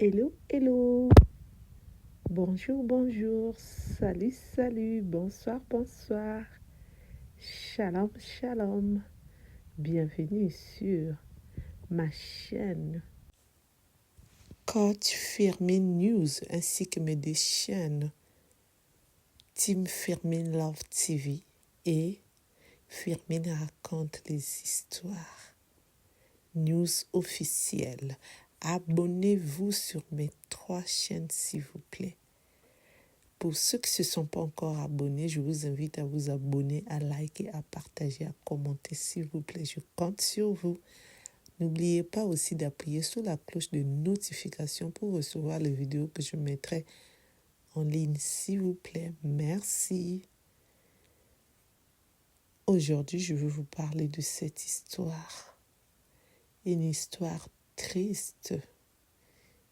Hello, hello. Bonjour, bonjour. Salut, salut. Bonsoir, bonsoir. Shalom, shalom. Bienvenue sur ma chaîne Coach Firmin News ainsi que mes deux chaînes Team Firmin Love TV et Firmin raconte les histoires. News officielle. Abonnez-vous sur mes 3 chaînes s'il vous plaît. Pour ceux qui ne se sont pas encore abonnés, je vous invite à vous abonner, à liker, à partager, à commenter s'il vous plaît. Je compte sur vous. N'oubliez pas aussi d'appuyer sur la cloche de notification pour recevoir les vidéos que je mettrai en ligne s'il vous plaît. Merci. Aujourd'hui, je vais vous parler de cette histoire. Une histoire triste.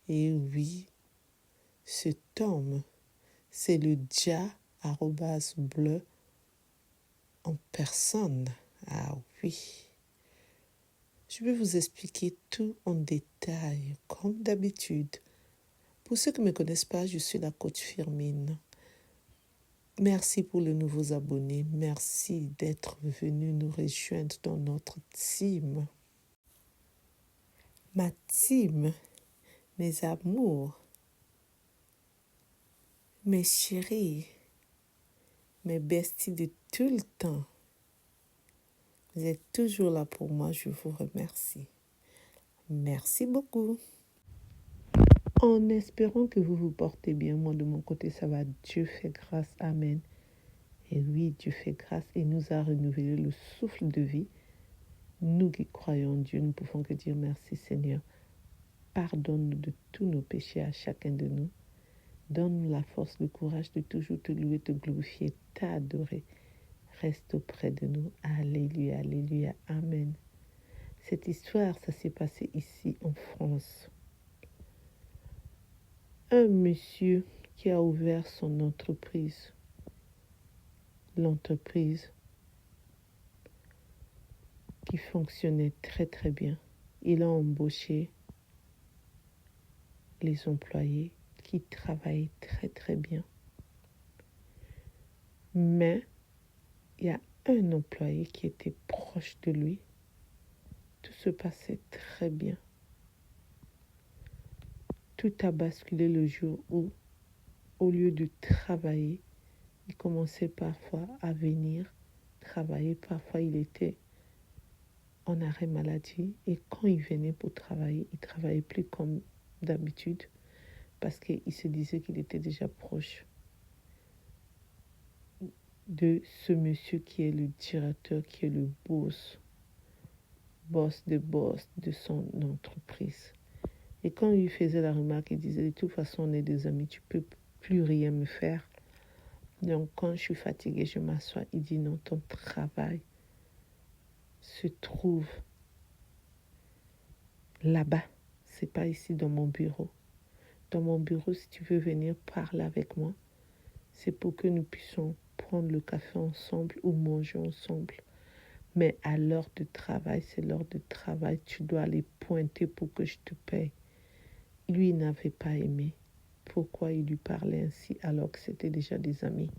Et oui, cet homme, c'est le Jah@bleu en personne. Ah oui. Je vais vous expliquer tout en détail, comme d'habitude. Pour ceux qui ne me connaissent pas, je suis la coach Firmin. Merci pour les nouveaux abonnés. Merci d'être venus nous rejoindre dans notre team. Ma team, mes amours, mes chéris, mes besties de tout le temps. Vous êtes toujours là pour moi, je vous remercie. Merci beaucoup. En espérant que vous vous portez bien, moi de mon côté ça va, Dieu fait grâce, amen. Et oui, Dieu fait grâce et nous a renouvelé le souffle de vie. Nous qui croyons en Dieu, nous pouvons que dire merci Seigneur. Pardonne-nous de tous nos péchés à chacun de nous. Donne-nous la force, le courage de toujours te louer, te glorifier, t'adorer. Reste auprès de nous. Alléluia, alléluia, amen. Cette histoire, ça s'est passé ici en France. Un monsieur qui a ouvert son entreprise. L'entreprise qui fonctionnait très très bien. Il a embauché les employés qui travaillaient très très bien. Mais il y a un employé qui était proche de lui. Tout se passait très bien. Tout a basculé le jour où, au lieu de travailler, il commençait parfois à venir travailler. Parfois, il était en arrêt maladie. Et quand il venait pour travailler, il ne travaillait plus comme d'habitude parce qu'il se disait qu'il était déjà proche de ce monsieur qui est le directeur, qui est le boss de son entreprise. Et quand il faisait la remarque, il disait, de toute façon, on est des amis, tu ne peux plus rien me faire. Donc, quand je suis fatiguée, je m'assois. Il dit, non, ton travail se trouve là-bas. C'est pas ici dans mon bureau. Dans mon bureau, si tu veux venir parler avec moi, c'est pour que nous puissions prendre le café ensemble ou manger ensemble. Mais à l'heure de travail, c'est l'heure de travail. Tu dois aller pointer pour que je te paye. Lui, il n'avait pas aimé. Pourquoi il lui parlait ainsi alors que c'était déjà des amis?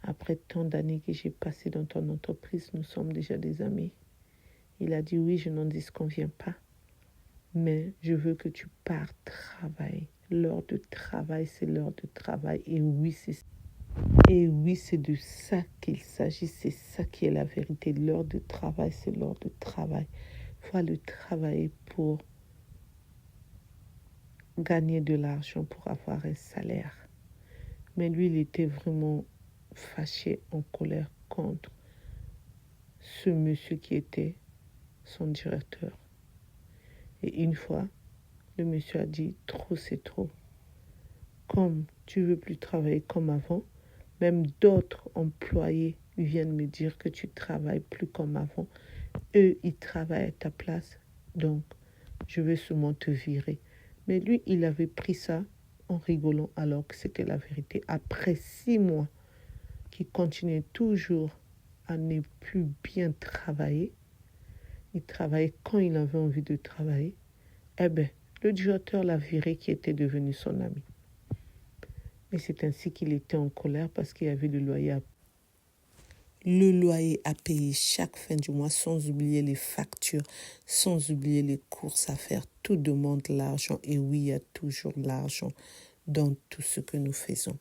Après tant d'années que j'ai passées dans ton entreprise, nous sommes déjà des amis. Il a dit oui, je n'en disconviens pas. Mais je veux que tu pars travailler. L'heure de travail, c'est l'heure de travail. Et oui, c'est de ça qu'il s'agit. C'est ça qui est la vérité. L'heure de travail, c'est l'heure de travail. Il faut aller travailler pour gagner de l'argent, pour avoir un salaire. Mais lui, il était vraiment fâché, en colère contre ce monsieur qui était son directeur. Et une fois, le monsieur a dit, trop c'est trop. Comme tu veux plus travailler comme avant, même d'autres employés viennent me dire que tu travailles plus comme avant. Eux, ils travaillent à ta place, donc je vais sûrement te virer. Mais lui, il avait pris ça en rigolant alors que c'était la vérité. Après 6 mois, qu'il continuait toujours à ne plus bien travailler, il travaillait quand il avait envie de travailler, eh bien, Le directeur l'a viré qui était devenu son ami. Et c'est ainsi qu'il était en colère parce qu'il y avait le loyer à payer chaque fin du mois, sans oublier les factures, sans oublier les courses à faire. Tout demande l'argent et oui, il y a toujours l'argent dans tout ce que nous faisons.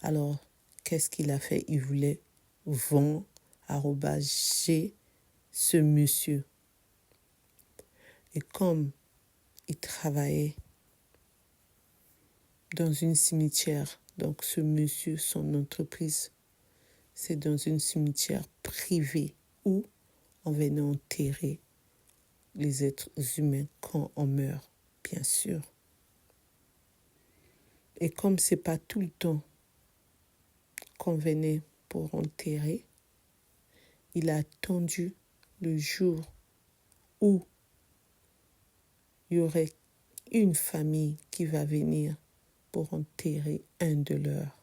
Alors, qu'est-ce qu'il a fait? Il voulait vendre, arrobager ce monsieur. Et comme il travaillait dans une cimetière, donc ce monsieur, son entreprise, c'est dans une cimetière privée où on venait enterrer les êtres humains quand on meurt, bien sûr. Et comme c'est pas tout le temps qu'on venait pour enterrer, il a attendu le jour où il y aurait une famille qui va venir pour enterrer un de leurs.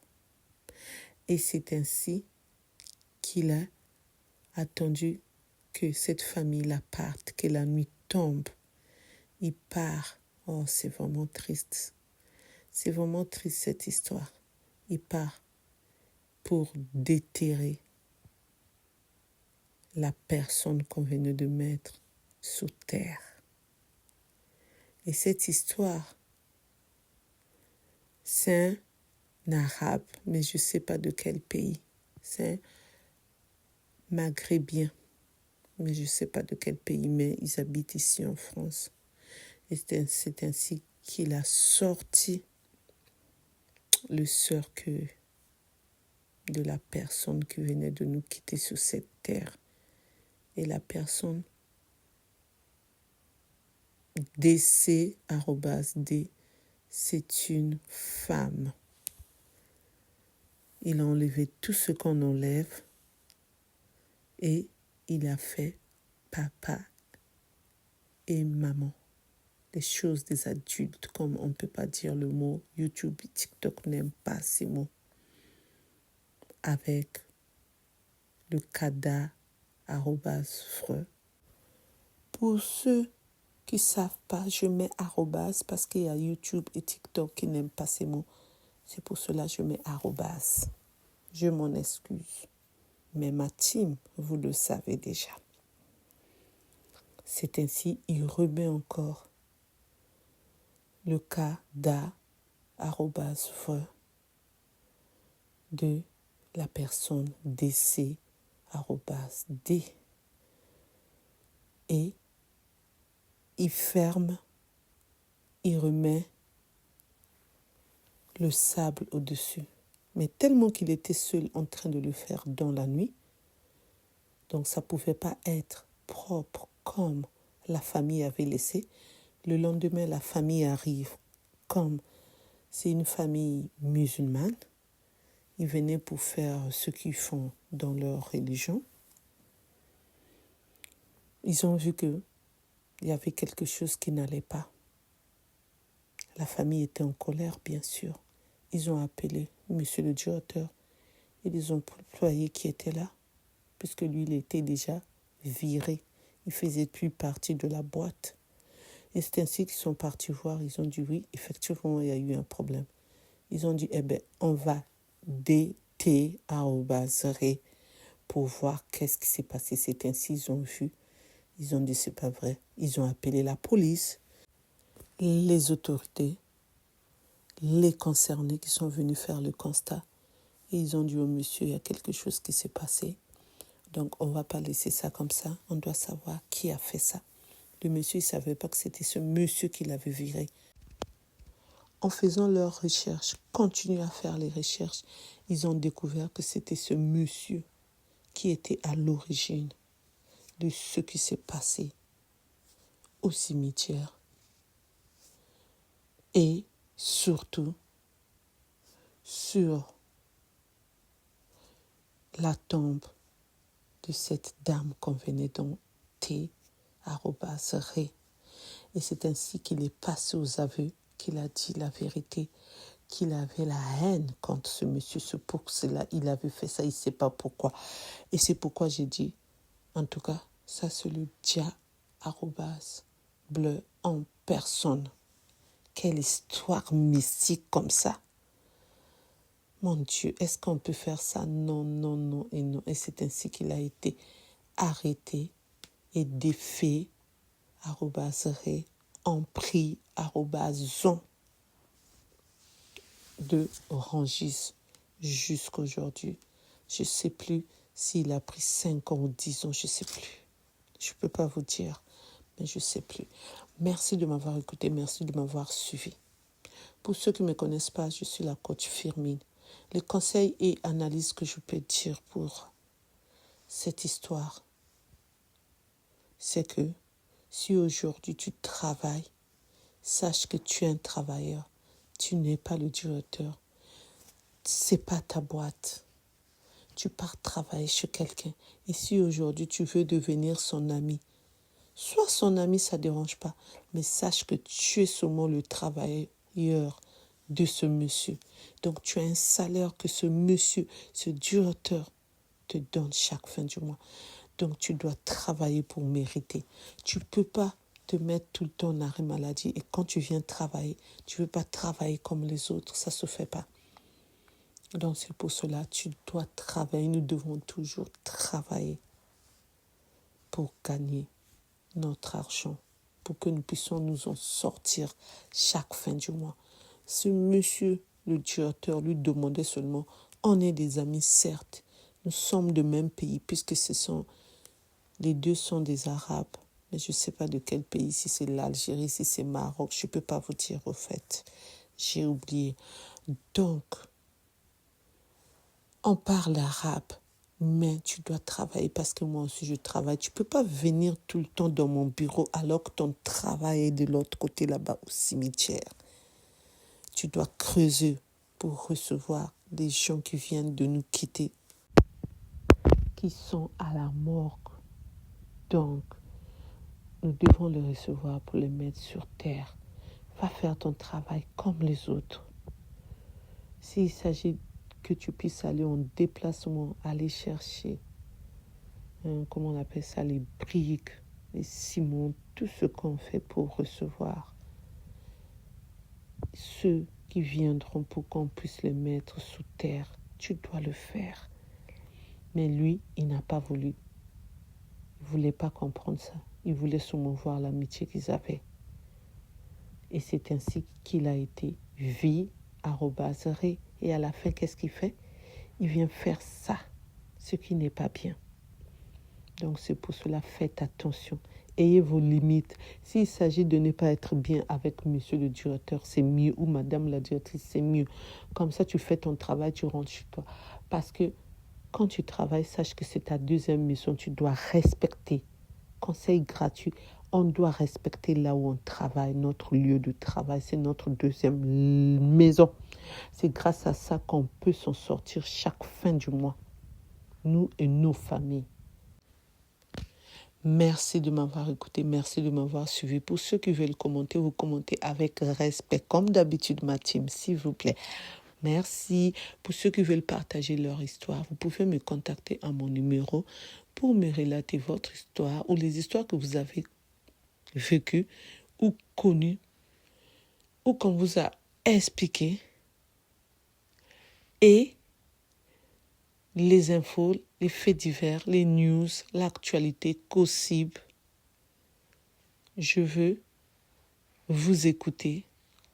Et c'est ainsi qu'il a attendu que cette famille-là parte, que la nuit tombe. Il part. Oh, c'est vraiment triste. C'est vraiment triste cette histoire. Il part pour déterrer la personne qu'on venait de mettre sous terre. Et cette histoire, c'est un arabe, mais je ne sais pas de quel pays. C'est un maghrébien, mais je ne sais pas de quel pays, mais ils habitent ici en France. Et c'est ainsi qu'il a sorti le cercueil de la personne qui venait de nous quitter sur cette terre. Et la personne DC@D, c'est une femme. Il a enlevé tout ce qu'on enlève et il a fait papa et maman. Les choses des adultes, comme on ne peut pas dire le mot. YouTube et TikTok n'aiment pas ces mots. Avec le cada@freux. Pour ceux qui ne savent pas, je mets arrobas parce qu'il y a YouTube et TikTok qui n'aiment pas ces mots. C'est pour cela que je mets arrobas. Je m'en excuse. Mais ma team, vous le savez déjà. C'est ainsi, il remet encore le cada@freux de la personne DC@D. Et il ferme, il remet le sable au-dessus. Mais tellement qu'il était seul en train de le faire dans la nuit, donc ça ne pouvait pas être propre comme la famille avait laissé. Le lendemain, la famille arrive. Comme c'est une famille musulmane, ils venaient pour faire ce qu'ils font dans leur religion. Ils ont vu qu'il y avait quelque chose qui n'allait pas. La famille était en colère, bien sûr. Ils ont appelé monsieur le directeur et les employés qui étaient là, puisque lui, il était déjà viré. Il ne faisait plus partie de la boîte. Et c'est ainsi qu'ils sont partis voir. Ils ont dit oui, effectivement, il y a eu un problème. Ils ont dit, on va déterrer pour voir qu'est-ce qui s'est passé. C'est ainsi qu'ils ont vu. Ils ont dit, c'est pas vrai. Ils ont appelé la police, les autorités, les concernés qui sont venus faire le constat. Et ils ont dit au monsieur, il y a quelque chose qui s'est passé. Donc, on ne va pas laisser ça comme ça. On doit savoir qui a fait ça. Le monsieur, il ne savait pas que c'était ce monsieur qui l'avait viré. En faisant leurs recherches, continuent à faire les recherches, ils ont découvert que c'était ce monsieur qui était à l'origine de ce qui s'est passé au cimetière. Et surtout, sur la tombe de cette dame qu'on venait d'enterrer. Et c'est ainsi qu'il est passé aux aveux, qu'il a dit la vérité, qu'il avait la haine contre ce monsieur, ce pour cela, il avait fait ça, il ne sait pas pourquoi. Et c'est pourquoi j'ai dit, en tout cas, ça c'est le dia @ bleu en personne. Quelle histoire mystique comme ça. Mon Dieu, est-ce qu'on peut faire ça? Non, non, non et non. Et c'est ainsi qu'il a été arrêté et défait, @ré, en prix, @zon de Rungis jusqu'aujourd'hui. Je ne sais plus s'il a pris 5 ans ou 10 ans, je ne sais plus. Je ne peux pas vous dire, mais je ne sais plus. Merci de m'avoir écouté, merci de m'avoir suivi. Pour ceux qui ne me connaissent pas, je suis la coach Firmine. Les conseils et analyses que je peux dire pour cette histoire, c'est que si aujourd'hui tu travailles, sache que tu es un travailleur. Tu n'es pas le directeur. C'est pas ta boîte. Tu pars travailler chez quelqu'un. Et si aujourd'hui tu veux devenir son ami, sois son ami, ça ne dérange pas. Mais sache que tu es seulement le travailleur de ce monsieur. Donc tu as un salaire que ce monsieur, ce directeur te donne chaque fin du mois. Donc tu dois travailler pour mériter. Tu ne peux pas te mettre tout le temps en arrêt maladie et quand tu viens travailler, tu ne veux pas travailler comme les autres. Ça ne se fait pas. Donc c'est pour cela que tu dois travailler. Nous devons toujours travailler pour gagner notre argent, pour que nous puissions nous en sortir chaque fin du mois. Ce monsieur, le directeur, lui demandait seulement, on est des amis certes, nous sommes de même pays puisque les deux sont des Arabes, mais je ne sais pas de quel pays, si c'est l'Algérie, si c'est Maroc, je ne peux pas vous dire au fait, j'ai oublié. Donc, on parle arabe, mais tu dois travailler parce que moi aussi je travaille. Tu ne peux pas venir tout le temps dans mon bureau alors que ton travail est de l'autre côté là-bas au cimetière. Tu dois creuser pour recevoir des gens qui viennent de nous quitter, qui sont à la morgue. Donc, nous devons les recevoir pour les mettre sur terre. Va faire ton travail comme les autres. S'il s'agit que tu puisses aller en déplacement, aller chercher, comment on appelle ça, les briques, les ciments, tout ce qu'on fait pour recevoir ceux qui viendront pour qu'on puisse les mettre sous terre. Tu dois le faire. Mais lui, il n'a pas voulu. Il ne voulait pas comprendre ça. Il voulait seulement voir l'amitié qu'ils avaient. Et c'est ainsi qu'il a été vie@ré. Et à la fin, qu'est-ce qu'il fait? Il vient faire ça, ce qui n'est pas bien. Donc c'est pour cela, faites attention. Ayez vos limites. S'il s'agit de ne pas être bien avec monsieur le directeur, c'est mieux. Ou madame la directrice, c'est mieux. Comme ça, tu fais ton travail, tu rentres chez toi. Parce que quand tu travailles, sache que c'est ta deuxième maison. Tu dois respecter. Conseil gratuit. On doit respecter là où on travaille, notre lieu de travail. C'est notre deuxième maison. C'est grâce à ça qu'on peut s'en sortir chaque fin du mois. Nous et nos familles. Merci de m'avoir écouté, merci de m'avoir suivi. Pour ceux qui veulent commenter, vous commentez avec respect, comme d'habitude ma team, s'il vous plaît. Merci. Pour ceux qui veulent partager leur histoire, vous pouvez me contacter à mon numéro pour me relater votre histoire ou les histoires que vous avez vécues ou connues ou qu'on vous a expliquées et les infos, les faits divers, les news, l'actualité, gossip. Je veux vous écouter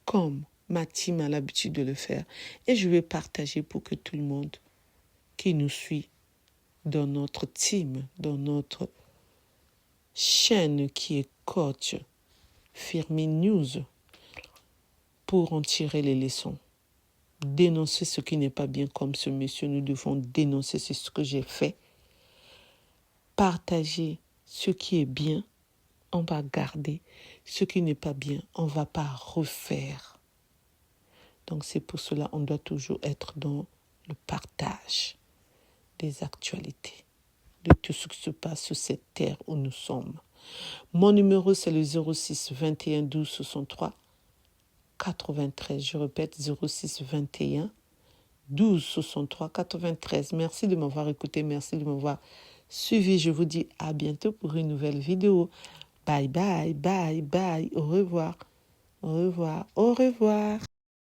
comme ma team a l'habitude de le faire et je vais partager pour que tout le monde qui nous suit dans notre team, dans notre chaîne qui est coach Firmine News, pour en tirer les leçons. Dénoncer ce qui n'est pas bien comme ce monsieur, nous devons dénoncer, c'est ce que j'ai fait. Partager ce qui est bien, on va garder. Ce qui n'est pas bien, on ne va pas refaire. Donc c'est pour cela qu'on doit toujours être dans le partage des actualités, de tout ce qui se passe sur cette terre où nous sommes. Mon numéro, c'est le 06 21 12 63 93. Je répète, 06 21 12 63 93. Merci de m'avoir écouté, merci de m'avoir suivi. Je vous dis à bientôt pour une nouvelle vidéo. Bye bye, bye bye, au revoir. Au revoir, au revoir.